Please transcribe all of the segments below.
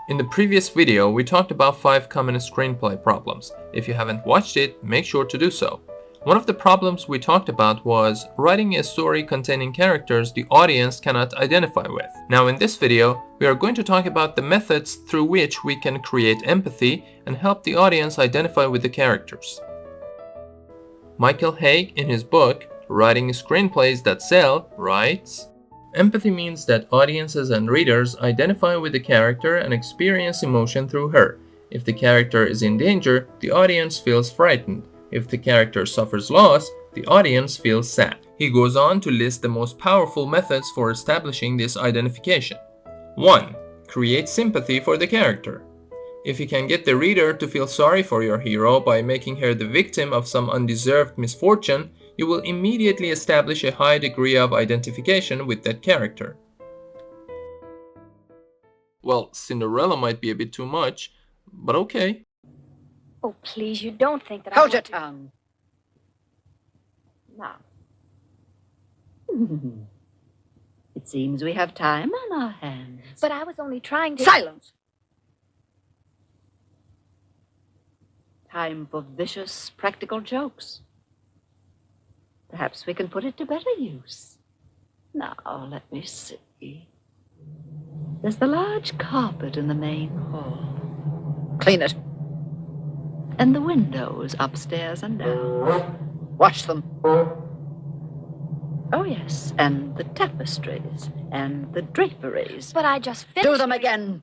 In the previous video, we talked about 5 common screenplay problems. If you haven't watched it, make sure to do so. One of the problems we talked about was writing a story containing characters the audience cannot identify with. Now in this video, we are going to talk about the methods through which we can create empathy and help the audience identify with the characters. Michael Haig, in his book, Writing Screenplays That Sell, writes, "Empathy means that audiences and readers identify with the character and experience emotion through her. If the character is in danger, the audience feels frightened. If the character suffers loss, the audience feels sad." He goes on to list the most powerful methods for establishing this identification. 1. Create sympathy for the character. If you can get the reader to feel sorry for your hero by making her the victim of some undeserved misfortune, you will immediately establish a high degree of identification with that character. Well, Cinderella might be a bit too much, but okay. Oh, please, you don't think that Hold your tongue. Now. It seems we have time on our hands. But I was only trying to... Silence! Time for vicious, practical jokes. Perhaps we can put it to better use. Now, let me see. There's the large carpet in the main hall. Clean it. And the windows upstairs and down. Wash them. Oh, yes, and the tapestries and the draperies. But I just finished... Do them again.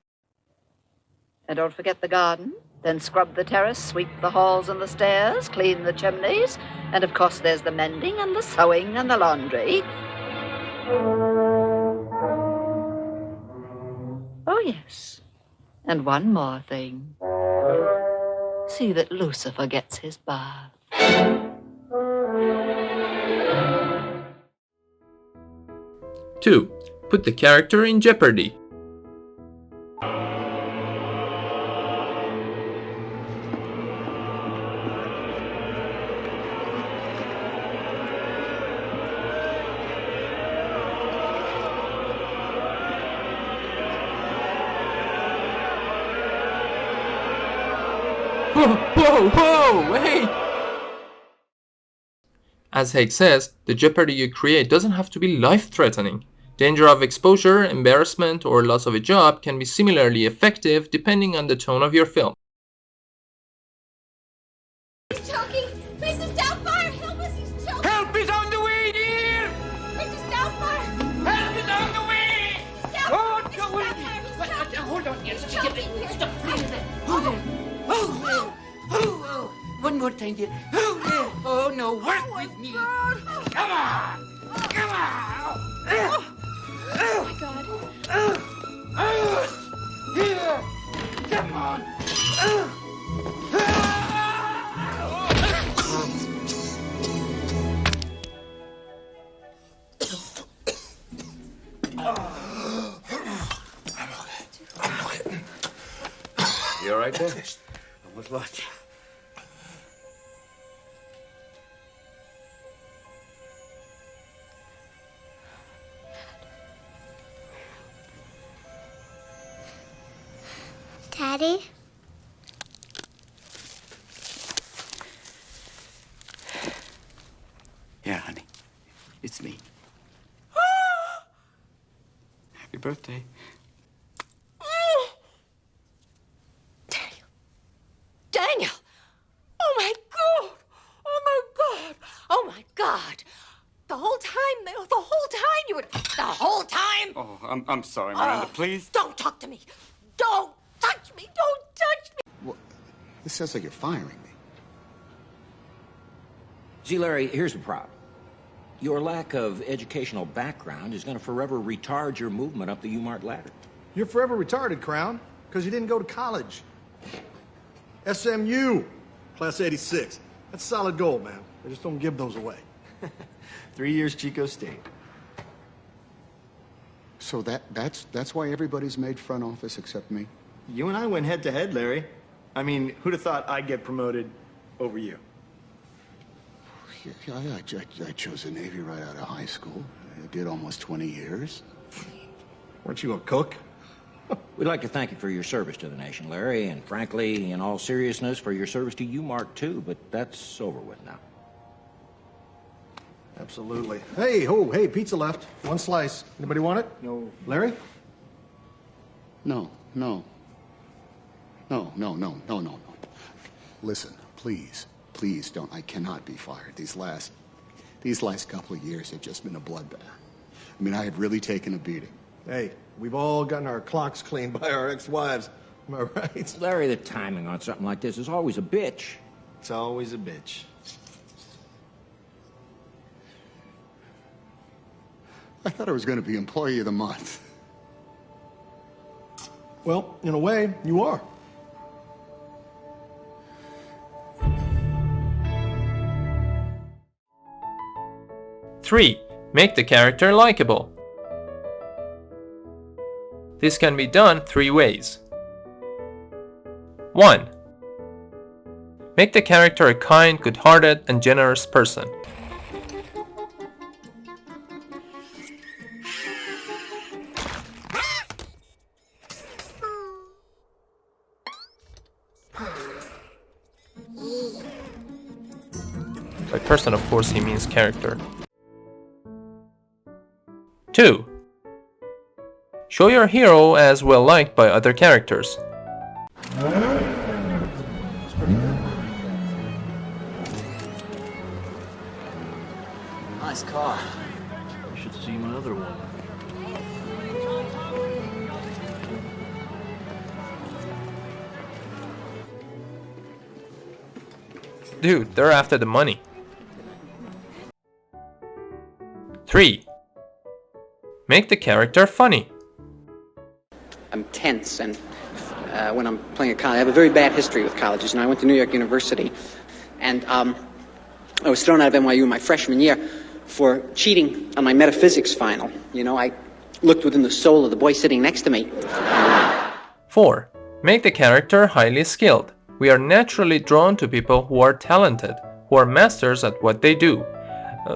And don't forget the garden. Then scrub the terrace, sweep the halls and the stairs, clean the chimneys, and of course there's the mending and the sewing and the laundry. Oh, yes. And one more thing. See that Lucifer gets his bath. 2. Put the character in jeopardy. Whoa, wait! As Haig says, the jeopardy you create doesn't have to be life-threatening. Danger of exposure, embarrassment, or loss of a job can be similarly effective depending on the tone of your film. He's choking! Mrs. Doubtfire, help us! He's choking! Help is on the way, dear! Mrs. Doubtfire! Help is on the way! Doubtfire! Oh, Mrs. go away! Doubtfire, he's choking! Hold on, yes. He's choking! Stop, please. Oh, one more time, dear. Oh, no, work with me. Come on! Come on! Oh, my God. Here! Come on! You all right there? Almost lost you. Daddy? Yeah, honey. It's me. Happy birthday. Daniel! Oh, my God! Oh, my God! Oh, my God! The whole time you were... The whole time? Oh, I'm sorry, Miranda. Please. Don't talk to me! Don't touch me! Don't touch me! Well, this sounds like you're firing me. See, Larry, here's the problem. Your lack of educational background is going to forever retard your movement up the U-Mart ladder. You're forever retarded, Crowne, because you didn't go to college. SMU, class 86. That's solid gold, man. They just don't give those away. 3 years Chico State. So that's why everybody's made front office except me? You and I went head to head, Larry. I mean, who'd have thought I'd get promoted over you? Yeah, I chose the Navy right out of high school. I did almost 20 years. Weren't you a cook? We'd like to thank you for your service to the nation, Larry, and frankly, in all seriousness, for your service to Umark, too, but that's over with now. Absolutely. Hey, oh, hey, pizza left. One slice. Anybody want it? No. Larry? No. Listen, please don't. I cannot be fired. These last couple of years have just been a bloodbath. I mean, I have really taken a beating. Hey, we've all gotten our clocks cleaned by our ex-wives. Am I right? Larry, the timing on something like this is always a bitch. It's always a bitch. I thought I was going to be Employee of the Month. Well, in a way, you are. Three, make the character likable. This can be done 3 ways. 1. Make the character a kind, good-hearted, and generous person. By person, of course, he means character. 2. Show your hero as well liked by other characters. Nice car. You should see my other one. Dude, they're after the money. 3. Make the character funny. I'm tense, and when I'm playing a college, I have a very bad history with colleges, and I went to New York University, and I was thrown out of NYU my freshman year for cheating on my metaphysics final. You know, I looked within the soul of the boy sitting next to me. 4. Make the character highly skilled. We are naturally drawn to people who are talented, who are masters at what they do.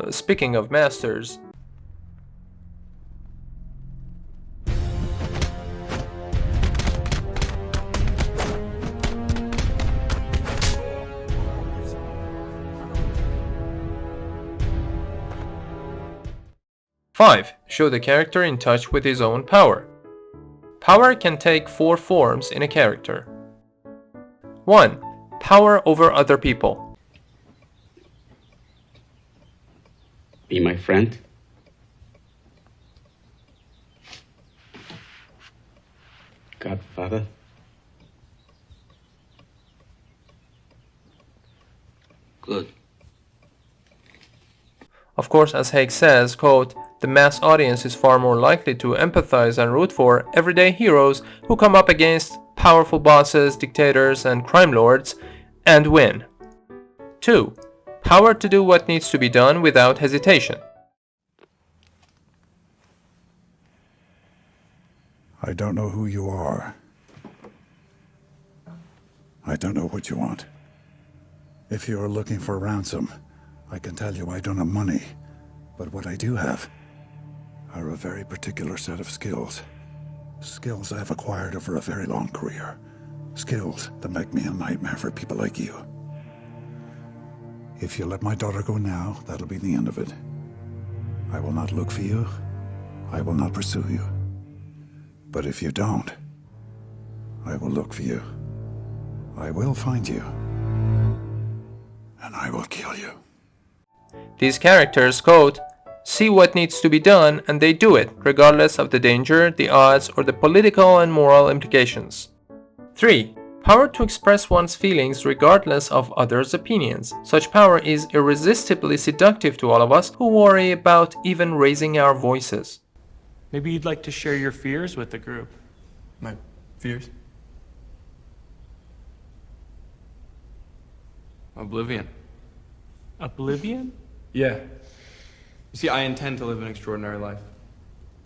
Speaking of masters, Five, show the character in touch with his own power. Power can take 4 forms in a character. 1. Power over other people. Be my friend. Godfather. Good. Of course, as Haig says, quote, the mass audience is far more likely to empathize and root for everyday heroes who come up against powerful bosses, dictators, and crime lords, and win. 2. Power to do what needs to be done without hesitation. I don't know who you are. I don't know what you want. If you are looking for ransom, I can tell you I don't have money. But what I do have are a very particular set of skills. Skills I've acquired over a very long career. Skills that make me a nightmare for people like you. If you let my daughter go now, that'll be the end of it. I will not look for you. I will not pursue you. But if you don't, I will look for you. I will find you. And I will kill you. These characters, quote, see what needs to be done and they do it, regardless of the danger, the odds, or the political and moral implications. 3. Power to express one's feelings regardless of others' opinions. Such power is irresistibly seductive to all of us who worry about even raising our voices. Maybe you'd like to share your fears with the group. My fears? Oblivion. Oblivion? Yeah. You see, I intend to live an extraordinary life.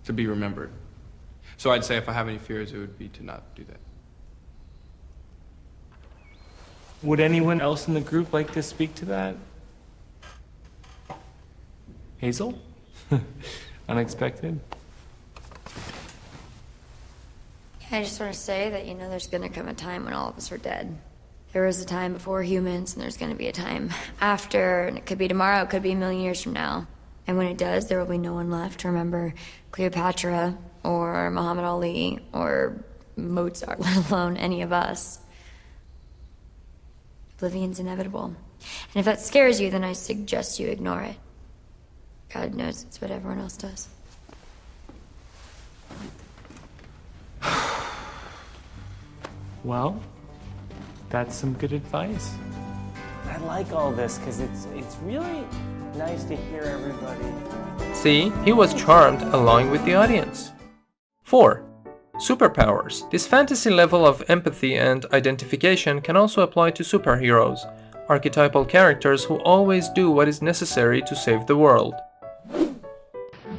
To be remembered. So I'd say if I have any fears, it would be to not do that. Would anyone else in the group like to speak to that? Hazel? I just want to say that, there's gonna come a time when all of us are dead. There was a time before humans, and there's gonna be a time after, and it could be tomorrow, it could be a million years from now. And when it does, there will be no one left to remember Cleopatra, or Muhammad Ali, or Mozart, let alone any of us. Oblivion's inevitable. And if that scares you, then I suggest you ignore it. God knows it's what everyone else does. Well, that's some good advice. I like all this because it's really nice to hear everybody. See, he was charmed along with the audience. 4. Superpowers. This fantasy level of empathy and identification can also apply to superheroes, archetypal characters who always do what is necessary to save the world.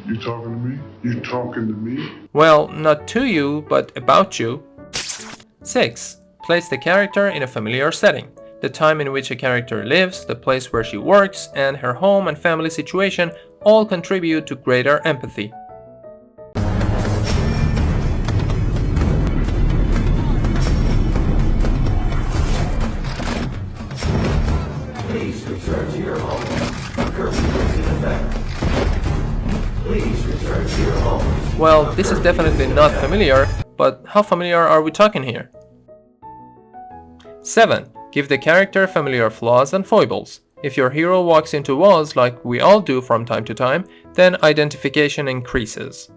You talking to me? You talking to me? Well, not to you, but about you. 6. Place the character in a familiar setting. The time in which a character lives, the place where she works, and her home and family situation all contribute to greater empathy. Please return to your home. A curfew is in effect. Please return to your home. Well, this is definitely not familiar, but how familiar are we talking here? 7. Give the character familiar flaws and foibles. If your hero walks into walls like we all do from time to time, then identification increases.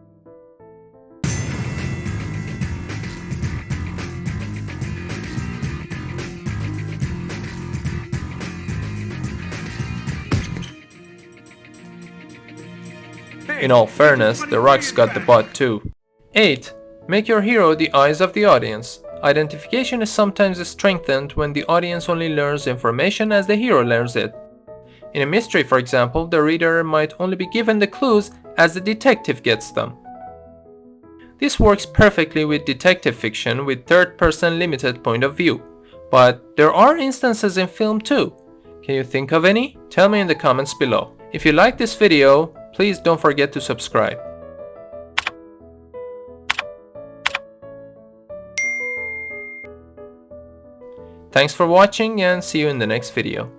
In all fairness, The Rock's got the butt too. 8. Make your hero the eyes of the audience. Identification is sometimes strengthened when the audience only learns information as the hero learns it. In a mystery, for example, the reader might only be given the clues as the detective gets them. This works perfectly with detective fiction with third-person limited point of view. But there are instances in film too. Can you think of any? Tell me in the comments below. If you like this video, please don't forget to subscribe. Thanks for watching and see you in the next video.